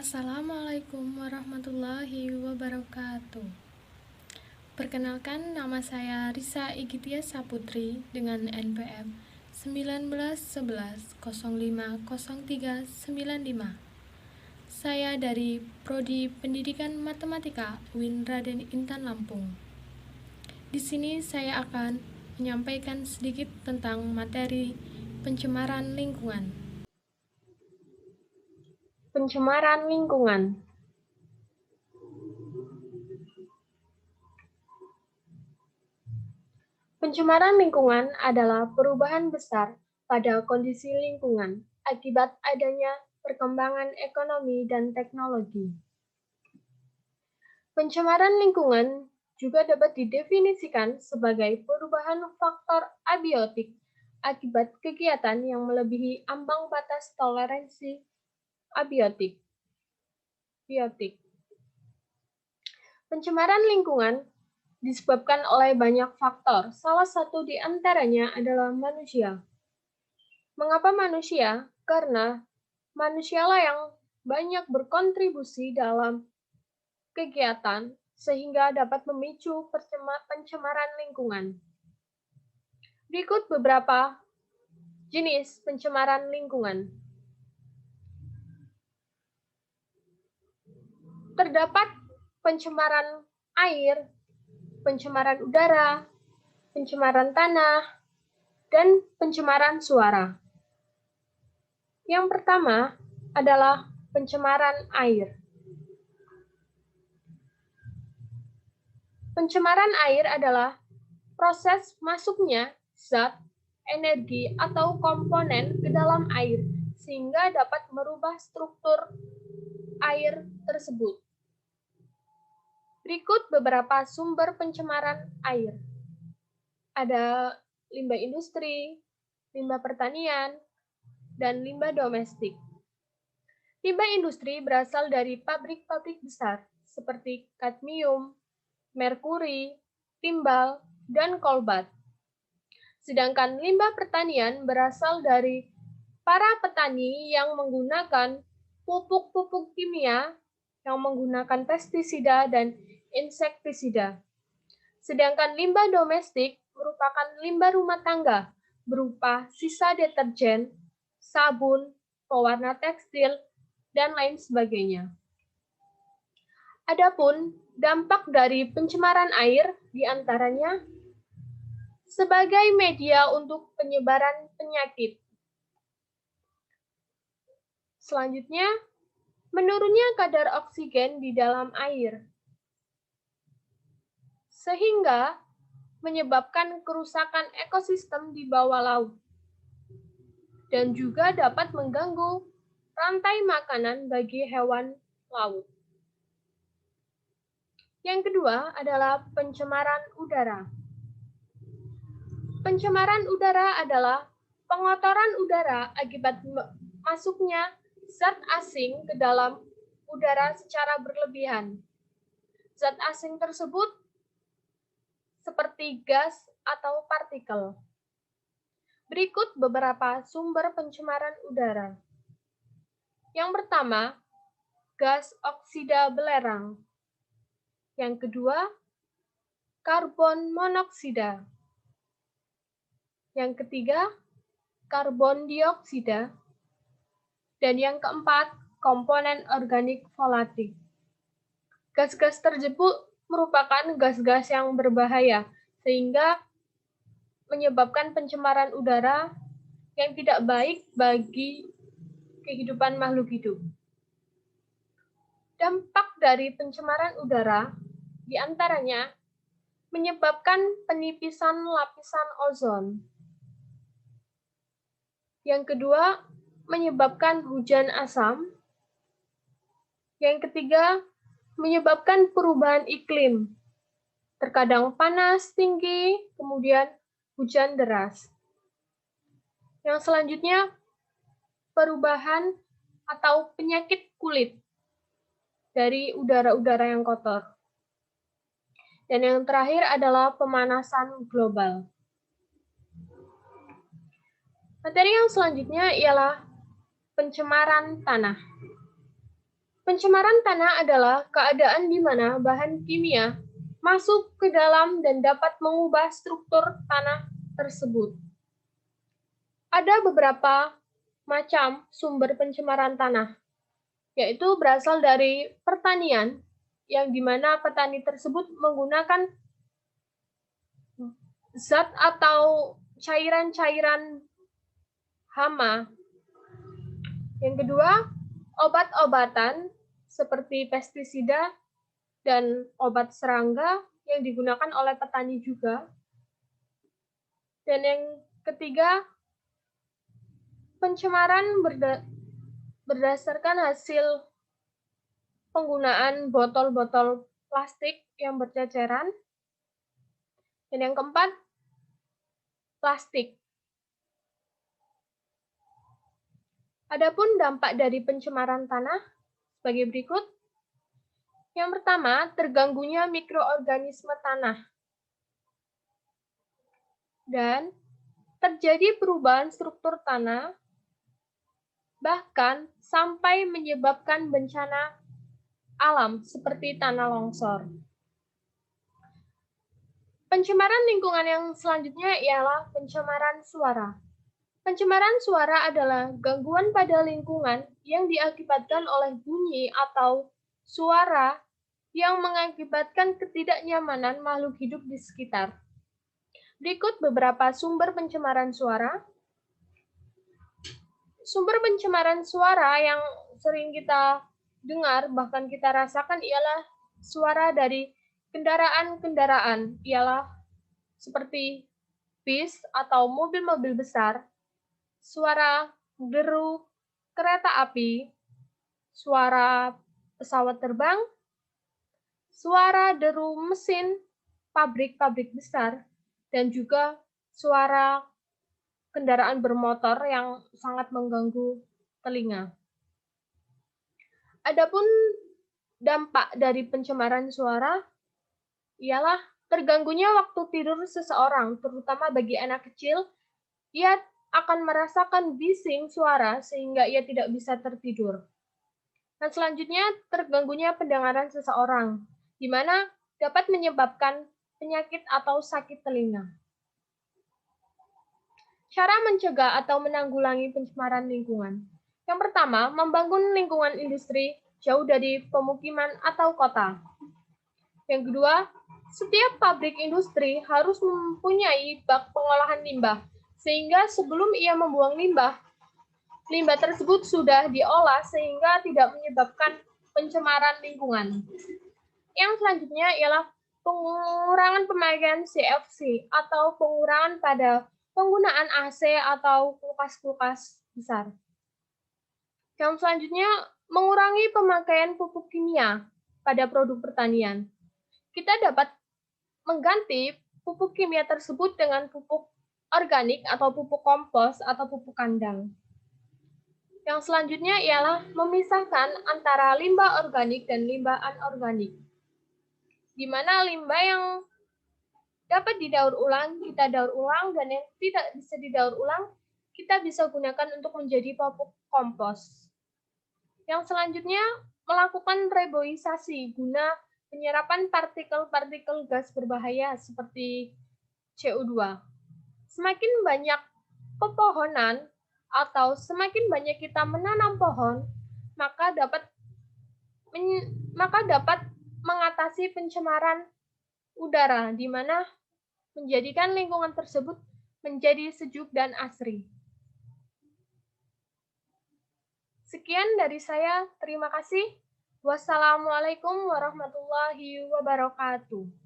Assalamualaikum warahmatullahi wabarakatuh. Perkenalkan, nama saya Risa Igitia Saputri dengan NPM 1911050395. Saya dari Prodi Pendidikan Matematika UIN Raden Intan Lampung. Di sini saya akan menyampaikan sedikit tentang materi pencemaran lingkungan. Pencemaran lingkungan. Pencemaran lingkungan adalah perubahan besar pada kondisi lingkungan akibat adanya perkembangan ekonomi dan teknologi. Pencemaran lingkungan juga dapat didefinisikan sebagai perubahan faktor abiotik akibat kegiatan yang melebihi ambang batas toleransi abiotik. Pencemaran lingkungan disebabkan oleh banyak faktor. Salah satu di antaranya adalah manusia. Mengapa manusia? Karena manusialah yang banyak berkontribusi dalam kegiatan sehingga dapat memicu pencemaran lingkungan. Berikut beberapa jenis pencemaran lingkungan. Terdapat pencemaran air, pencemaran udara, pencemaran tanah, dan pencemaran suara. Yang pertama adalah pencemaran air. Pencemaran air adalah proses masuknya zat, energi, atau komponen ke dalam air sehingga dapat merubah struktur air tersebut. Berikut beberapa sumber pencemaran air. Ada limbah industri, limbah pertanian, dan limbah domestik. Limbah industri berasal dari pabrik-pabrik besar seperti kadmium, merkuri, timbal, dan kolbat. Sedangkan limbah pertanian berasal dari para petani yang menggunakan pupuk-pupuk kimia, yang menggunakan pestisida dan insektisida. Sedangkan limbah domestik merupakan limbah rumah tangga berupa sisa deterjen, sabun, pewarna tekstil, dan lain sebagainya. Adapun dampak dari pencemaran air diantaranya sebagai media untuk penyebaran penyakit. Selanjutnya, menurunnya kadar oksigen di dalam air, sehingga menyebabkan kerusakan ekosistem di bawah laut, dan juga dapat mengganggu rantai makanan bagi hewan laut. Yang kedua adalah pencemaran udara. Pencemaran udara adalah pengotoran udara akibat masuknya zat asing ke dalam udara secara berlebihan. Zat asing tersebut seperti gas atau partikel. Berikut beberapa sumber pencemaran udara. Yang pertama, gas oksida belerang. Yang kedua, karbon monoksida. Yang ketiga, karbon dioksida. Dan yang keempat, komponen organik volatil. Gas-gas tersebut merupakan gas-gas yang berbahaya, sehingga menyebabkan pencemaran udara yang tidak baik bagi kehidupan makhluk hidup. Dampak dari pencemaran udara diantaranya menyebabkan penipisan lapisan ozon. Yang kedua, menyebabkan hujan asam. Yang ketiga, menyebabkan perubahan iklim. Terkadang panas tinggi, kemudian hujan deras. Yang selanjutnya, perubahan atau penyakit kulit dari udara-udara yang kotor. Dan yang terakhir adalah pemanasan global. Materi yang selanjutnya ialah pencemaran tanah. Pencemaran tanah adalah keadaan di mana bahan kimia masuk ke dalam dan dapat mengubah struktur tanah tersebut. Ada beberapa macam sumber pencemaran tanah, yaitu berasal dari pertanian, yang di mana petani tersebut menggunakan zat atau cairan-cairan hama. Yang kedua, obat-obatan seperti pestisida dan obat serangga yang digunakan oleh petani juga. Dan yang ketiga, pencemaran berdasarkan hasil penggunaan botol-botol plastik yang berceceran. Dan yang keempat, plastik. Adapun dampak dari pencemaran tanah sebagai berikut. Yang pertama, terganggunya mikroorganisme tanah. Dan terjadi perubahan struktur tanah, bahkan sampai menyebabkan bencana alam seperti tanah longsor. Pencemaran lingkungan yang selanjutnya ialah pencemaran suara. Pencemaran suara adalah gangguan pada lingkungan yang diakibatkan oleh bunyi atau suara yang mengakibatkan ketidaknyamanan makhluk hidup di sekitar. Berikut beberapa sumber pencemaran suara. Sumber pencemaran suara yang sering kita dengar, bahkan kita rasakan ialah suara dari kendaraan-kendaraan, ialah seperti bis atau mobil-mobil besar, suara deru kereta api, suara pesawat terbang, suara deru mesin pabrik-pabrik besar, dan juga suara kendaraan bermotor yang sangat mengganggu telinga. Adapun dampak dari pencemaran suara ialah terganggunya waktu tidur seseorang, terutama bagi anak kecil. Ia akan merasakan bising suara sehingga ia tidak bisa tertidur. Dan selanjutnya, terganggunya pendengaran seseorang, di mana dapat menyebabkan penyakit atau sakit telinga. Cara mencegah atau menanggulangi pencemaran lingkungan. Yang pertama, membangun lingkungan industri jauh dari pemukiman atau kota. Yang kedua, setiap pabrik industri harus mempunyai bak pengolahan limbah, sehingga sebelum ia membuang limbah, limbah tersebut sudah diolah sehingga tidak menyebabkan pencemaran lingkungan. Yang selanjutnya ialah pengurangan pemakaian CFC atau pengurangan pada penggunaan AC atau kulkas-kulkas besar. Yang selanjutnya, mengurangi pemakaian pupuk kimia pada produk pertanian. Kita dapat mengganti pupuk kimia tersebut dengan pupuk organik atau pupuk kompos atau pupuk kandang. Yang selanjutnya ialah memisahkan antara limbah organik dan limbah anorganik. Di mana limbah yang dapat didaur ulang, kita daur ulang, dan yang tidak bisa didaur ulang, kita bisa gunakan untuk menjadi pupuk kompos. Yang selanjutnya, melakukan reboisasi guna penyerapan partikel-partikel gas berbahaya seperti CO2. Semakin banyak pepohonan atau semakin banyak kita menanam pohon, maka dapat mengatasi pencemaran udara, di mana menjadikan lingkungan tersebut menjadi sejuk dan asri. Sekian dari saya, terima kasih. Wassalamualaikum warahmatullahi wabarakatuh.